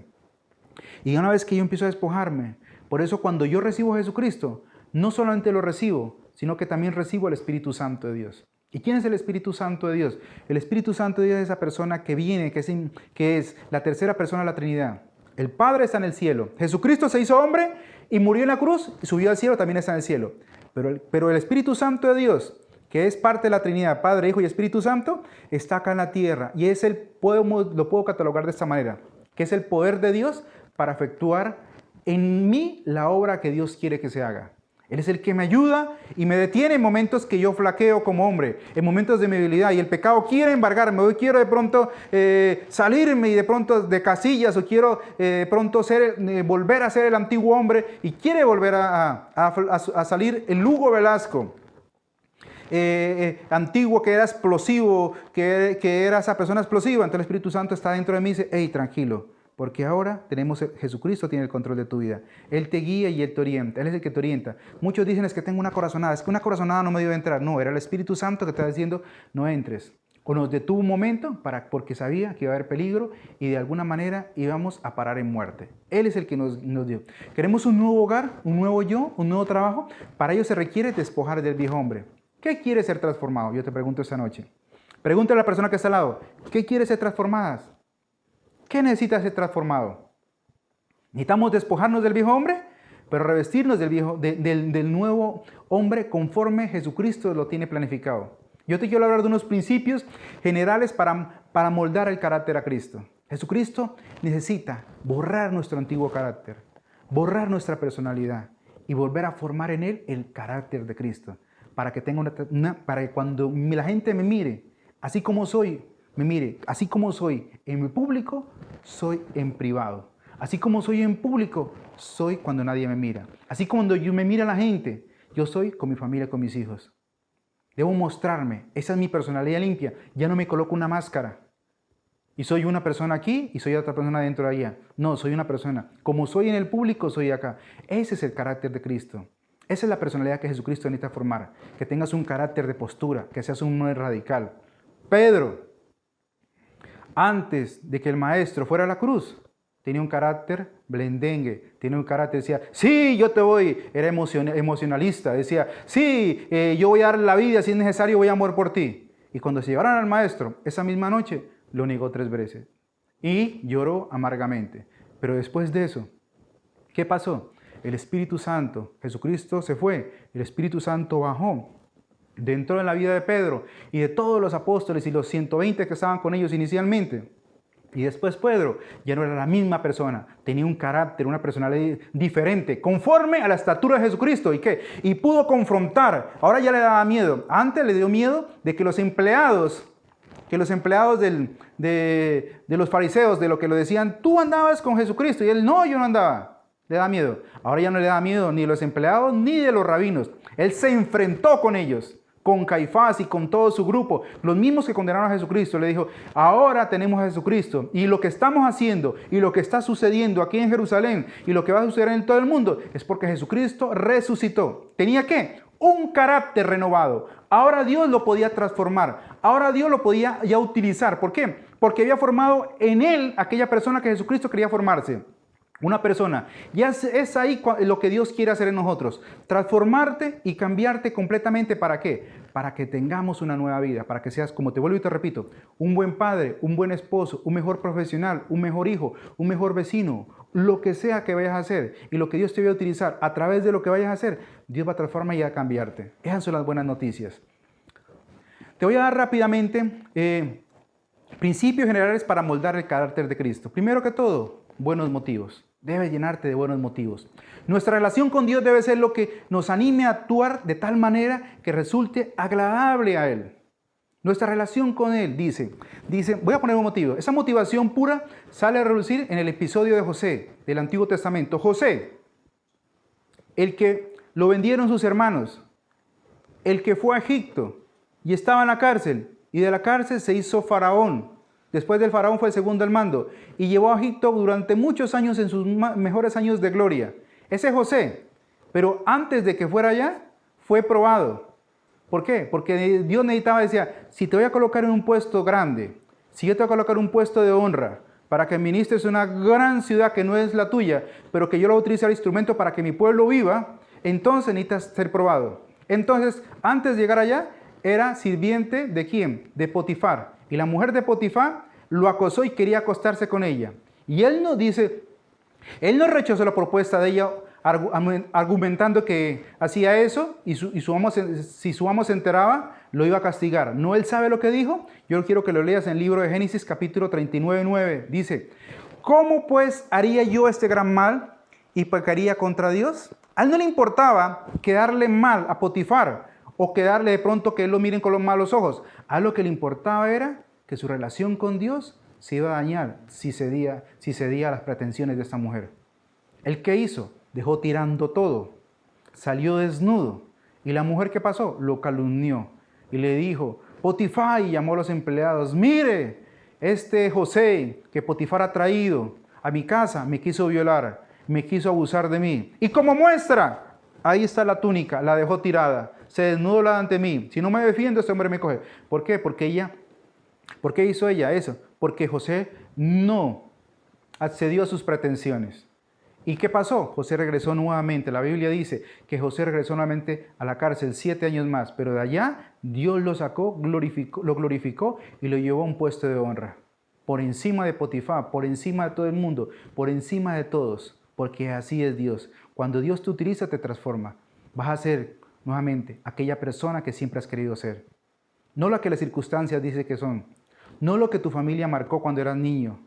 Y una vez que yo empiezo a despojarme, por eso cuando yo recibo a Jesucristo, no solamente lo recibo, sino que también recibo el Espíritu Santo de Dios. ¿Y quién es el Espíritu Santo de Dios? El Espíritu Santo de Dios es esa persona que viene, que es la tercera persona de la Trinidad. El Padre está en el cielo. Jesucristo se hizo hombre y murió en la cruz y subió al cielo, también está en el cielo. Pero el Espíritu Santo de Dios, que es parte de la Trinidad, Padre, Hijo y Espíritu Santo, está acá en la tierra. Y lo puedo catalogar de esta manera, que es el poder de Dios para efectuar en mí la obra que Dios quiere que se haga. Él es el que me ayuda y me detiene en momentos que yo flaqueo como hombre, en momentos de mi debilidad, y el pecado quiere embargarme. Hoy quiero de pronto salirme y de pronto de casillas, o quiero de pronto volver a ser el antiguo hombre, y quiere volver a salir el Hugo Velasco. Antiguo, que era explosivo, que era esa persona explosiva. Entonces el Espíritu Santo está dentro de mí y dice: hey, tranquilo, porque ahora Jesucristo tiene el control de tu vida. Él te guía y Él te orienta. Él es el que te orienta. Muchos dicen: es que tengo una corazonada. Es que una corazonada no me dio entrar. No, era el Espíritu Santo que te está diciendo: no entres. O nos detuvo un momento porque sabía que iba a haber peligro y de alguna manera íbamos a parar en muerte. Él es el que nos dio. Queremos un nuevo hogar, un nuevo yo, un nuevo trabajo. Para ello se requiere despojar del viejo hombre. ¿Qué quiere ser transformado? Yo te pregunto esta noche. Pregúntale a la persona que está al lado: ¿qué quiere ser transformada? ¿Qué necesita ser transformado? Necesitamos despojarnos del viejo hombre, pero revestirnos del nuevo hombre conforme Jesucristo lo tiene planificado. Yo te quiero hablar de unos principios generales para moldar el carácter a Cristo. Jesucristo necesita borrar nuestro antiguo carácter, borrar nuestra personalidad y volver a formar en Él el carácter de Cristo. Para que cuando la gente me mire, así como soy, me mire, así como soy en mi público, soy en privado. Así como soy en público, soy cuando nadie me mira. Así como cuando yo me mira la gente, yo soy con mi familia, con mis hijos. Debo mostrarme, esa es mi personalidad limpia. Ya no me coloco una máscara y soy una persona aquí y soy otra persona dentro de allá. No, soy una persona. Como soy en el público, soy acá. Ese es el carácter de Cristo. Esa es la personalidad que Jesucristo necesita formar. Que tengas un carácter de postura, que seas un hombre radical. Pedro, antes de que el maestro fuera a la cruz, tenía un carácter blendengue, tenía un carácter, decía: sí, yo te voy. Era emocionalista, decía: sí, yo voy a dar la vida, si es necesario voy a morir por ti. Y cuando se llevaron al maestro, esa misma noche, lo negó 3 veces. Y lloró amargamente. Pero después de eso, ¿qué pasó? El Espíritu Santo, Jesucristo se fue, el Espíritu Santo bajó, entró en la vida de Pedro y de todos los apóstoles y los 120 que estaban con ellos inicialmente. Y después Pedro ya no era la misma persona, tenía un carácter, una personalidad diferente, conforme a la estatura de Jesucristo. ¿Y qué? Y pudo confrontar. Ahora ya le daba miedo. Antes le dio miedo de que los empleados de los fariseos, de lo que lo decían: tú andabas con Jesucristo. Y él: no, yo no andaba. Le da miedo. Ahora ya no le da miedo ni de los empleados ni de los rabinos. Él se enfrentó con ellos, con Caifás y con todo su grupo, los mismos que condenaron a Jesucristo. Le dijo: ahora tenemos a Jesucristo, y lo que estamos haciendo y lo que está sucediendo aquí en Jerusalén y lo que va a suceder en todo el mundo es porque Jesucristo resucitó. ¿Tenía qué? Un carácter renovado. Ahora Dios lo podía transformar. Ahora Dios lo podía ya utilizar. ¿Por qué? Porque había formado en él aquella persona que Jesucristo quería formarse. Una persona. Ya es ahí lo que Dios quiere hacer en nosotros. Transformarte y cambiarte completamente. ¿Para qué? Para que tengamos una nueva vida. Para que seas, como te vuelvo y te repito, un buen padre, un buen esposo, un mejor profesional, un mejor hijo, un mejor vecino. Lo que sea que vayas a hacer y lo que Dios te vaya a utilizar a través de lo que vayas a hacer, Dios va a transformar y a cambiarte. Esas son las buenas noticias. Te voy a dar rápidamente principios generales para moldar el carácter de Cristo. Primero que todo, buenos motivos. Debes llenarte de buenos motivos. Nuestra relación con Dios debe ser lo que nos anime a actuar de tal manera que resulte agradable a Él. Nuestra relación con Él, dice, voy a poner un motivo. Esa motivación pura sale a relucir en el episodio de José, del Antiguo Testamento. José, el que lo vendieron sus hermanos, el que fue a Egipto y estaba en la cárcel, y de la cárcel se hizo faraón. Después del faraón fue el segundo al mando y llevó a Egipto durante muchos años en sus mejores años de gloria. Ese José, pero antes de que fuera allá, fue probado. ¿Por qué? Porque Dios necesitaba, decía: si te voy a colocar en un puesto grande, si yo te voy a colocar en un puesto de honra, para que ministres una gran ciudad que no es la tuya, pero que yo lo voy a utilizar instrumento para que mi pueblo viva, entonces necesitas ser probado. Entonces, antes de llegar allá, era sirviente ¿de quién? De Potifar. Y la mujer de Potifar lo acosó y quería acostarse con ella. Y él no rechazó la propuesta de ella argumentando que hacía eso y si su amo se enteraba, lo iba a castigar. ¿No él sabe lo que dijo? Yo quiero que lo leas en el libro de Génesis capítulo 39:9. Dice, ¿cómo pues haría yo este gran mal y pecaría contra Dios? A él no le importaba quedarle mal a Potifar o quedarle de pronto que él lo miren con los malos ojos. A él lo que le importaba era que su relación con Dios se iba a dañar si cedía a las pretensiones de esta mujer. ¿El qué hizo? Dejó tirando todo, salió desnudo. ¿Y la mujer qué pasó? Lo calumnió y le dijo, Potifar, y llamó a los empleados, mire, este José que Potifar ha traído a mi casa me quiso violar, me quiso abusar de mí. Y como muestra, ahí está la túnica, la dejó tirada, se desnudó ante mí. Si no me defiendo, este hombre me coge. ¿Por qué? ¿Por qué hizo ella eso? Porque José no accedió a sus pretensiones. ¿Y qué pasó? José regresó nuevamente. La Biblia dice que José regresó nuevamente a la cárcel 7 años más, pero de allá Dios lo sacó, lo glorificó y lo llevó a un puesto de honra. Por encima de Potifar, por encima de todo el mundo, por encima de todos, porque así es Dios. Cuando Dios te utiliza, te transforma. Vas a ser nuevamente aquella persona que siempre has querido ser. No la que las circunstancias dicen que son. No lo que tu familia marcó cuando eras niño.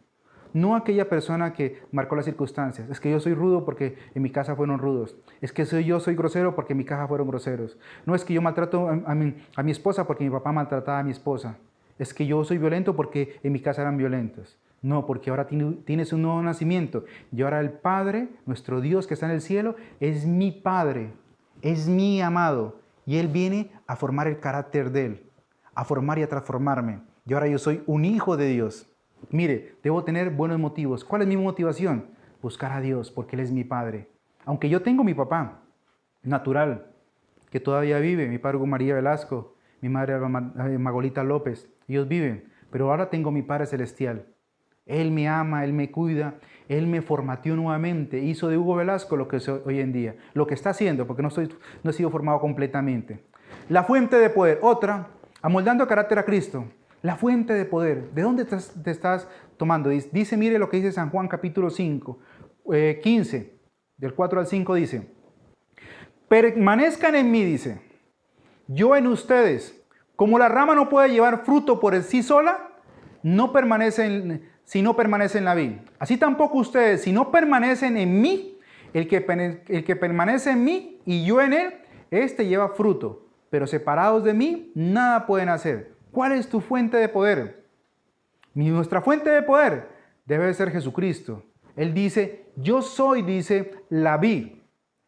No aquella persona que marcó las circunstancias. Es que yo soy rudo porque en mi casa fueron rudos. Es que yo soy grosero porque en mi casa fueron groseros. No es que yo maltrato a mi esposa porque mi papá maltrataba a mi esposa. Es que yo soy violento porque en mi casa eran violentos. No, porque ahora tienes un nuevo nacimiento. Y ahora el Padre, nuestro Dios que está en el cielo, es mi Padre, es mi amado. Y Él viene a formar el carácter de Él, a formar y a transformarme. Y ahora yo soy un hijo de Dios. Mire, debo tener buenos motivos. ¿Cuál es mi motivación? Buscar a Dios, porque Él es mi Padre. Aunque yo tengo mi papá natural, que todavía vive, mi padre Hugo María Velasco, mi madre Magolita López, ellos viven, pero ahora tengo mi Padre Celestial. Él me ama, Él me cuida, Él me formateó nuevamente, hizo de Hugo Velasco lo que soy hoy en día, lo que está haciendo, porque no he sido formado completamente. La fuente de poder, otra, amoldando carácter a Cristo. La fuente de poder, ¿de dónde te estás tomando? Dice, mire lo que dice San Juan capítulo 5, 15, del 4 al 5 dice, permanezcan en mí, dice, yo en ustedes, como la rama no puede llevar fruto por sí sola, si no permanece en la vid. Así tampoco ustedes, si no permanecen en mí, el que permanece en mí y yo en él, este lleva fruto, pero separados de mí, nada pueden hacer. ¿Cuál es tu fuente de poder? Nuestra fuente de poder debe ser Jesucristo. Él dice, yo soy, dice, la vid.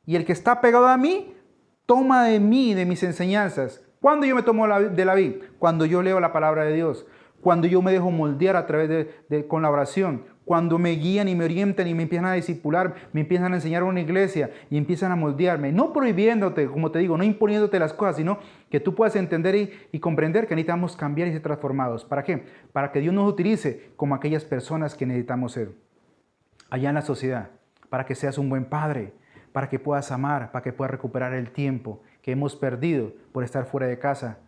Y el que está pegado a mí, toma de mí, de mis enseñanzas. ¿Cuándo yo me tomo de la vid? Cuando yo leo la palabra de Dios. Cuando yo me dejo moldear a través con la oración. Cuando me guían y me orientan y me empiezan a discipular, me empiezan a enseñar a una iglesia y empiezan a moldearme. No prohibiéndote, como te digo, no imponiéndote las cosas, sino que tú puedas entender y comprender que necesitamos cambiar y ser transformados. ¿Para qué? Para que Dios nos utilice como aquellas personas que necesitamos ser allá en la sociedad. Para que seas un buen padre, para que puedas amar, para que puedas recuperar el tiempo que hemos perdido por estar fuera de casa,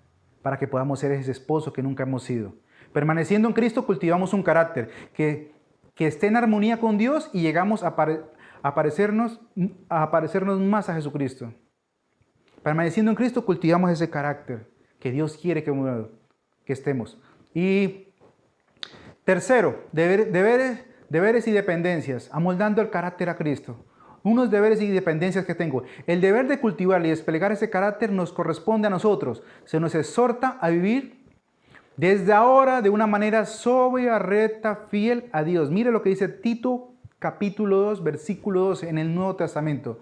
para que podamos ser ese esposo que nunca hemos sido. Permaneciendo en Cristo cultivamos un carácter que esté en armonía con Dios y llegamos a parecernos más a Jesucristo. Permaneciendo en Cristo cultivamos ese carácter que Dios quiere que estemos. Y tercero, deberes y dependencias, amoldando el carácter a Cristo. Unos deberes y dependencias que tengo. El deber de cultivar y desplegar ese carácter nos corresponde a nosotros. Se nos exhorta a vivir desde ahora de una manera sobria, recta, fiel a Dios. Mire lo que dice Tito capítulo 2, versículo 12 en el Nuevo Testamento.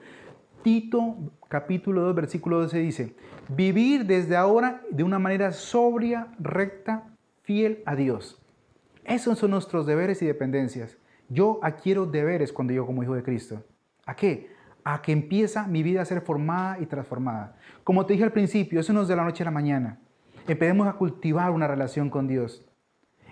Tito capítulo 2, versículo 12 dice, vivir desde ahora de una manera sobria, recta, fiel a Dios. Esos son nuestros deberes y dependencias. Yo adquiero deberes cuando yo como hijo de Cristo. ¿A qué? A que empieza mi vida a ser formada y transformada. Como te dije al principio, eso no es de la noche a la mañana. Empecemos a cultivar una relación con Dios.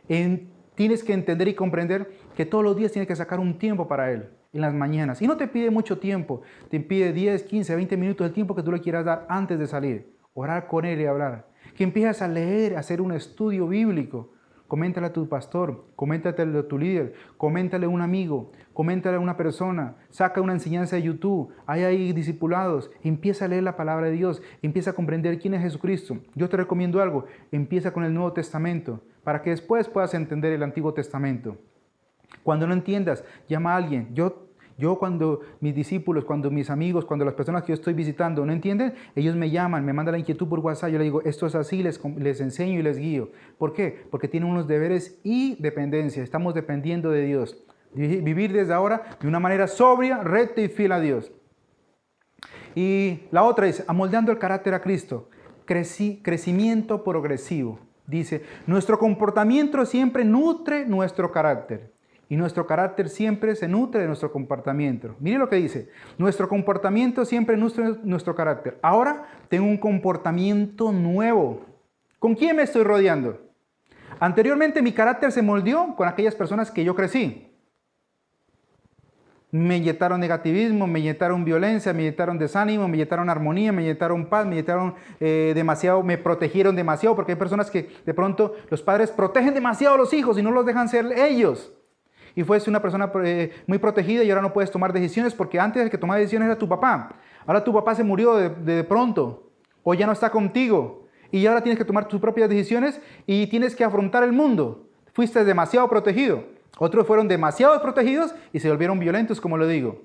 Tienes que entender y comprender que todos los días tienes que sacar un tiempo para Él, en las mañanas. Y no te pide mucho tiempo, te pide 10, 15, 20 minutos del tiempo que tú le quieras dar antes de salir. Orar con Él y hablar. Que empieces a leer, a hacer un estudio bíblico. Coméntale a tu pastor, coméntale a tu líder, coméntale a un amigo, coméntale a una persona, saca una enseñanza de YouTube, hay ahí discipulados, empieza a leer la palabra de Dios, empieza a comprender quién es Jesucristo. Yo te recomiendo algo, empieza con el Nuevo Testamento, para que después puedas entender el Antiguo Testamento. Cuando no entiendas, llama a alguien. Yo cuando mis discípulos, cuando mis amigos, cuando las personas que yo estoy visitando no entienden, ellos me llaman, me mandan la inquietud por WhatsApp, yo les digo, esto es así, les enseño y les guío. ¿Por qué? Porque tienen unos deberes y dependencia, estamos dependiendo de Dios. Vivir desde ahora de una manera sobria, recta y fiel a Dios. Y la otra es, amoldando el carácter a Cristo, crecimiento progresivo. Dice, nuestro comportamiento siempre nutre nuestro carácter. Y nuestro carácter siempre se nutre de nuestro comportamiento. Mire lo que dice. Nuestro comportamiento siempre nutre nuestro carácter. Ahora tengo un comportamiento nuevo. ¿Con quién me estoy rodeando? Anteriormente mi carácter se moldeó con aquellas personas que yo crecí. Me inyectaron negativismo, me inyectaron violencia, me inyectaron desánimo, me inyectaron armonía, me inyectaron paz, me inyectaron demasiado, me protegieron demasiado, porque hay personas que de pronto los padres protegen demasiado a los hijos y no los dejan ser ellos. Y fuiste una persona muy protegida y ahora no puedes tomar decisiones porque antes el que tomaba decisiones era tu papá. Ahora tu papá se murió de pronto o ya no está contigo y ahora tienes que tomar tus propias decisiones y tienes que afrontar el mundo. Fuiste demasiado protegido. Otros fueron demasiado protegidos y se volvieron violentos, como lo digo.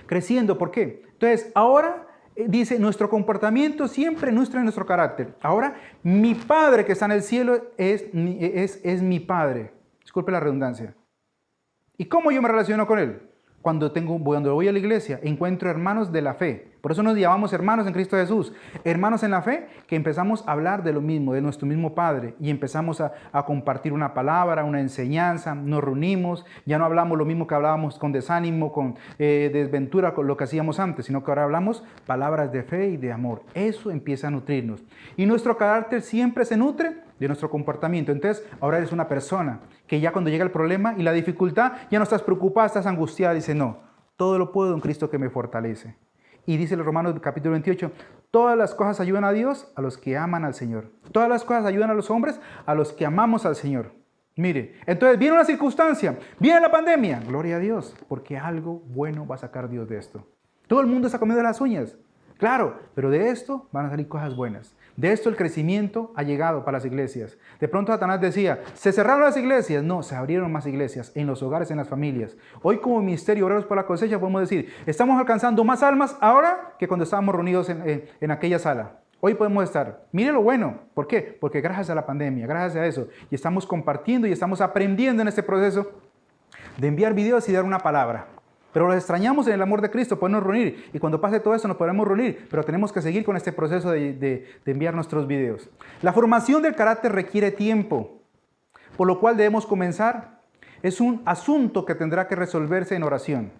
Creciendo, ¿por qué? Entonces, ahora dice, nuestro comportamiento siempre nutre nuestro carácter. Ahora, mi Padre que está en el cielo es mi Padre. Disculpe la redundancia. ¿Y cómo yo me relaciono con Él? Cuando voy a la iglesia, encuentro hermanos de la fe. Por eso nos llamamos hermanos en Cristo Jesús. Hermanos en la fe, que empezamos a hablar de lo mismo, de nuestro mismo Padre. Y empezamos a compartir una palabra, una enseñanza, nos reunimos. Ya no hablamos lo mismo que hablábamos con desánimo, con desventura, con lo que hacíamos antes, sino que ahora hablamos palabras de fe y de amor. Eso empieza a nutrirnos. Y nuestro carácter siempre se nutre de nuestro comportamiento. Entonces, ahora eres una persona que ya cuando llega el problema y la dificultad, ya no estás preocupada, estás angustiada. Dice, no, todo lo puedo en Cristo que me fortalece. Y dice el Romanos capítulo 28, todas las cosas ayudan a Dios a los que aman al Señor. Todas las cosas ayudan a los hombres a los que amamos al Señor. Mire, entonces viene una circunstancia, viene la pandemia. Gloria a Dios, porque algo bueno va a sacar Dios de esto. Todo el mundo está comiendo las uñas. Claro, pero de esto van a salir cosas buenas. De esto el crecimiento ha llegado para las iglesias. De pronto Satanás decía, ¿se cerraron las iglesias? No, se abrieron más iglesias en los hogares, en las familias. Hoy como Ministerio Obreros para la Cosecha podemos decir, estamos alcanzando más almas ahora que cuando estábamos reunidos en aquella sala. Hoy podemos estar. Mire lo bueno. ¿Por qué? Porque gracias a la pandemia, gracias a eso, y estamos compartiendo y estamos aprendiendo en este proceso de enviar videos y dar una palabra. Pero los extrañamos en el amor de Cristo, podernos reunir. Y cuando pase todo eso nos podremos reunir. Pero tenemos que seguir con este proceso de enviar nuestros videos. La formación del carácter requiere tiempo. Por lo cual debemos comenzar. Es un asunto que tendrá que resolverse en oración.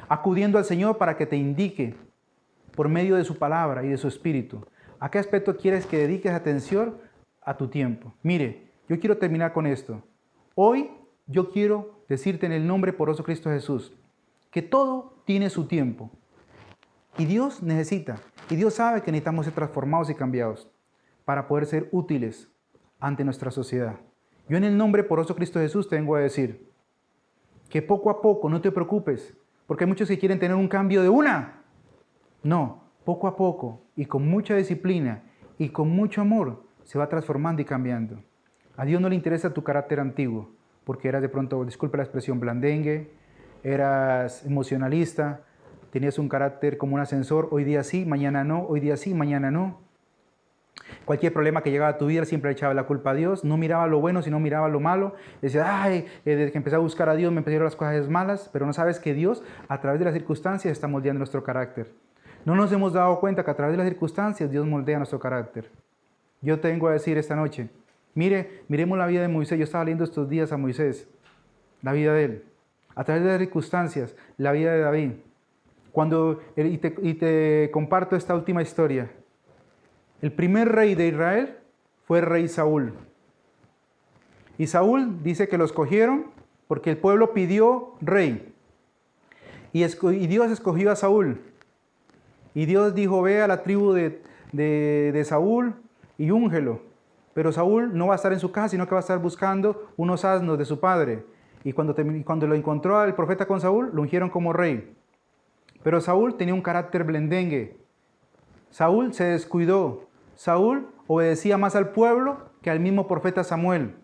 Acudiendo al Señor para que te indique, por medio de su palabra y de su espíritu, a qué aspecto quieres que dediques atención a tu tiempo. Mire, yo quiero terminar con esto. Hoy yo quiero decirte en el nombre poderoso de Cristo Jesús, que todo tiene su tiempo. Y Dios necesita, y Dios sabe que necesitamos ser transformados y cambiados para poder ser útiles ante nuestra sociedad. Yo en el nombre poderoso de Cristo Jesús te vengo a decir que poco a poco, no te preocupes, porque hay muchos que quieren tener un cambio de una. No, poco a poco y con mucha disciplina y con mucho amor se va transformando y cambiando. A Dios no le interesa tu carácter antiguo, porque eras de pronto, disculpe la expresión, blandengue, eras emocionalista, tenías un carácter como un ascensor, hoy día sí, mañana no, hoy día sí, mañana no. Cualquier problema que llegaba a tu vida siempre le echaba la culpa a Dios, no miraba lo bueno, sino miraba lo malo. Decía, ay, desde que empecé a buscar a Dios me empezaron las cosas malas, pero no sabes que Dios a través de las circunstancias está moldeando nuestro carácter. No nos hemos dado cuenta que a través de las circunstancias Dios moldea nuestro carácter. Yo te vengo a decir esta noche, miremos la vida de Moisés. Yo estaba leyendo estos días a Moisés, la vida de él. A través de las circunstancias, la vida de David. Y te comparto esta última historia. El primer rey de Israel fue el rey Saúl. Y Saúl dice que lo escogieron porque el pueblo pidió rey. Y Dios escogió a Saúl. Y Dios dijo, ve a la tribu de Saúl y úngelo. pero Saúl no va a estar en su casa, sino que va a estar buscando unos asnos de su padre. Y cuando lo encontró el profeta con Saúl, lo ungieron como rey. Pero Saúl tenía un carácter blendengue. Saúl se descuidó. Saúl obedecía más al pueblo que al mismo profeta Samuel.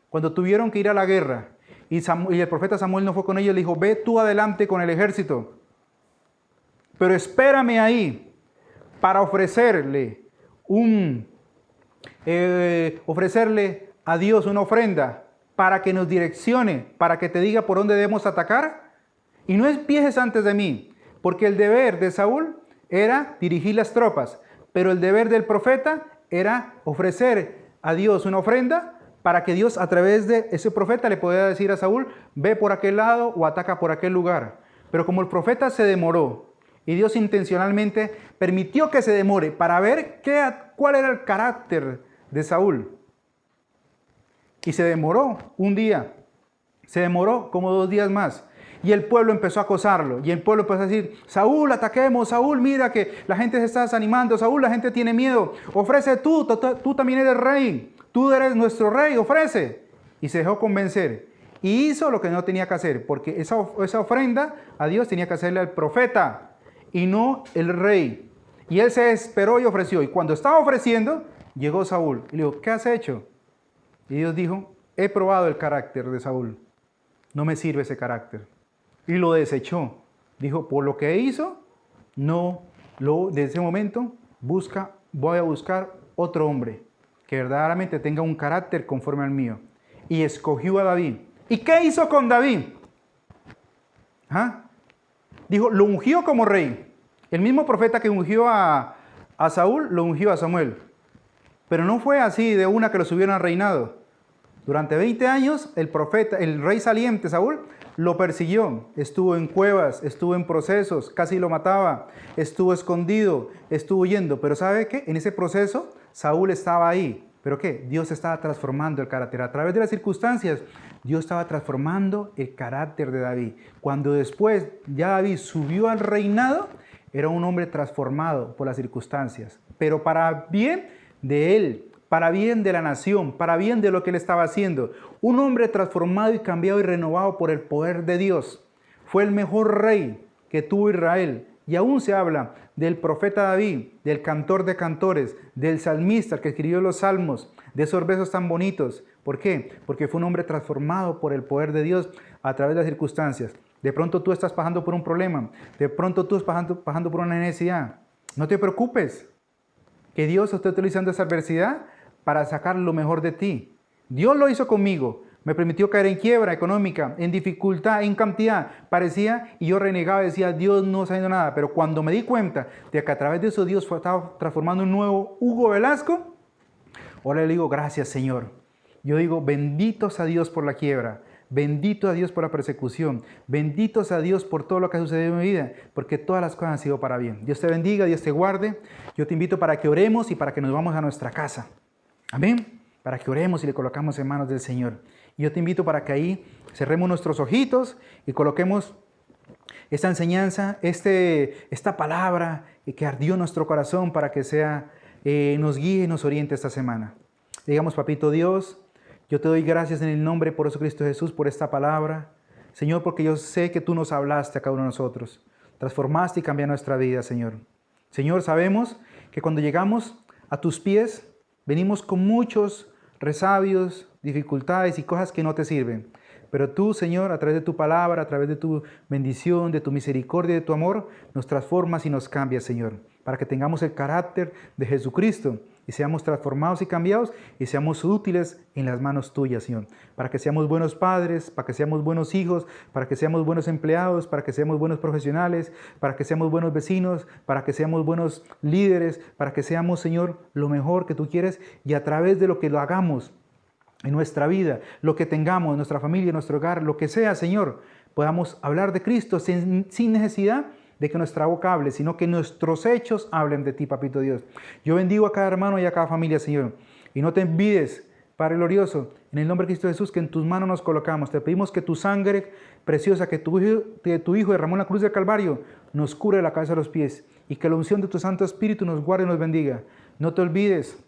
Cuando tuvieron que ir a la guerra y el profeta Samuel no fue con ellos, le dijo, ve tú adelante con el ejército, pero espérame ahí para ofrecerle a Dios una ofrenda para que nos direccione, para que te diga por dónde debemos atacar. Y no empieces antes de mí, porque el deber de Saúl era dirigir las tropas, pero el deber del profeta era ofrecer a Dios una ofrenda para que Dios a través de ese profeta le pudiera decir a Saúl, ve por aquel lado o ataca por aquel lugar. Pero como el profeta se demoró y Dios intencionalmente permitió que se demore para ver cuál era el carácter de Saúl. Y se demoró un día, se demoró como 2 días más. Y el pueblo empezó a acosarlo. Y el pueblo empezó a decir, Saúl, ataquemos. Saúl, mira que la gente se está desanimando. Saúl, la gente tiene miedo. Ofrece tú también eres rey. Tú eres nuestro rey, ofrece. Y se dejó convencer. Y hizo lo que no tenía que hacer. Porque esa ofrenda a Dios tenía que hacerle al profeta y no el rey. Y él se esperó y ofreció. Y cuando estaba ofreciendo, llegó Saúl. Y le dijo, ¿qué has hecho? Y Dios dijo, he probado el carácter de Saúl. No me sirve ese carácter. Y lo desechó. Dijo, por lo que hizo, desde ese momento, voy a buscar otro hombre que verdaderamente tenga un carácter conforme al mío. Y escogió a David. ¿Y qué hizo con David? Dijo, lo ungió como rey. El mismo profeta que ungió a Saúl, lo ungió a Samuel. Pero no fue así de una que lo subieron al reinado. Durante 20 años, el rey saliente, Saúl, lo persiguió. Estuvo en cuevas, estuvo en procesos, casi lo mataba, estuvo escondido, estuvo huyendo. Pero ¿sabe qué? En ese proceso, Saúl estaba ahí. ¿Pero qué? Dios estaba transformando el carácter. A través de las circunstancias, Dios estaba transformando el carácter de David. Cuando después ya David subió al reinado, era un hombre transformado por las circunstancias. Pero para bien de él, para bien de la nación, para bien de lo que él estaba haciendo. Un hombre transformado y cambiado y renovado por el poder de Dios. Fue el mejor rey que tuvo Israel. Y aún se habla del profeta David, del cantor de cantores, del salmista que escribió los salmos, de esos versos tan bonitos. ¿Por qué? Porque fue un hombre transformado por el poder de Dios a través de las circunstancias. De pronto tú estás pasando por un problema. De pronto tú estás pasando por una necesidad. No te preocupes. Que Dios esté utilizando esa adversidad para sacar lo mejor de ti. Dios lo hizo conmigo. Me permitió caer en quiebra económica, en dificultad, en cantidad. Parecía, y yo renegaba, decía, Dios no está haciendo nada. Pero cuando me di cuenta de que a través de eso Dios estaba transformando un nuevo Hugo Velasco, ahora le digo, gracias Señor. Yo digo, benditos a Dios por la quiebra. Bendito a Dios por la persecución. Benditos a Dios por todo lo que ha sucedido en mi vida, porque todas las cosas han sido para bien. Dios te bendiga, Dios te guarde. Yo te invito para que oremos y para que nos vamos a nuestra casa. Amén. Para que oremos y le colocamos en manos del Señor. Y yo te invito para que ahí cerremos nuestros ojitos y coloquemos esta enseñanza, esta palabra que ardió en nuestro corazón para que nos guíe y nos oriente esta semana. Digamos, Papito Dios, yo te doy gracias en el nombre por Jesucristo Jesús por esta palabra. Señor, porque yo sé que tú nos hablaste a cada uno de nosotros. Transformaste y cambiaste nuestra vida, Señor. Señor, sabemos que cuando llegamos a tus pies, venimos con muchos resabios, dificultades y cosas que no te sirven. Pero tú, Señor, a través de tu palabra, a través de tu bendición, de tu misericordia, de tu amor, nos transformas y nos cambias, Señor, para que tengamos el carácter de Jesucristo y seamos transformados y cambiados y seamos útiles en las manos tuyas, Señor, para que seamos buenos padres, para que seamos buenos hijos, para que seamos buenos empleados, para que seamos buenos profesionales, para que seamos buenos vecinos, para que seamos buenos líderes, para que seamos, Señor, lo mejor que tú quieres y a través de lo que lo hagamos en nuestra vida, lo que tengamos en nuestra familia, en nuestro hogar, lo que sea, Señor, podamos hablar de Cristo sin necesidad de que nuestra boca hable, sino que nuestros hechos hablen de ti, Papito Dios. Yo bendigo a cada hermano y a cada familia, Señor. Y no te olvides, Padre glorioso, en el nombre de Cristo Jesús, que en tus manos nos colocamos. Te pedimos que tu sangre preciosa, que tu Hijo derramó en la cruz del Calvario, nos cure la cabeza a los pies. Y que la unción de tu Santo Espíritu nos guarde y nos bendiga. No te olvides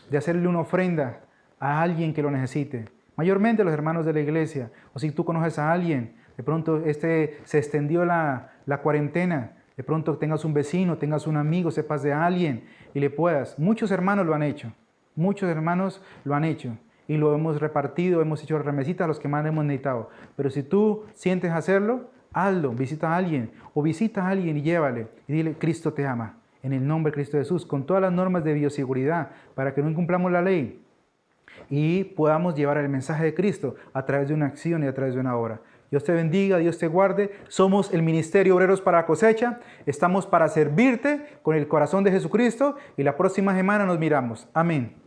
de hacerle una ofrenda a alguien que lo necesite. Mayormente los hermanos de la iglesia. O si tú conoces a alguien, de pronto se extendió la cuarentena, de pronto tengas un vecino, tengas un amigo, sepas de alguien y le puedas. Muchos hermanos lo han hecho. Muchos hermanos lo han hecho. Y lo hemos repartido, hemos hecho remesitas a los que más hemos necesitado. Pero si tú sientes hacerlo, hazlo, visita a alguien o visita a alguien y llévale y dile, Cristo te ama, en el nombre de Cristo Jesús, con todas las normas de bioseguridad para que no incumplamos la ley y podamos llevar el mensaje de Cristo a través de una acción y a través de una obra. Dios te bendiga, Dios te guarde. Somos el Ministerio Obreros para la Cosecha. Estamos para servirte con el corazón de Jesucristo y la próxima semana nos miramos. Amén.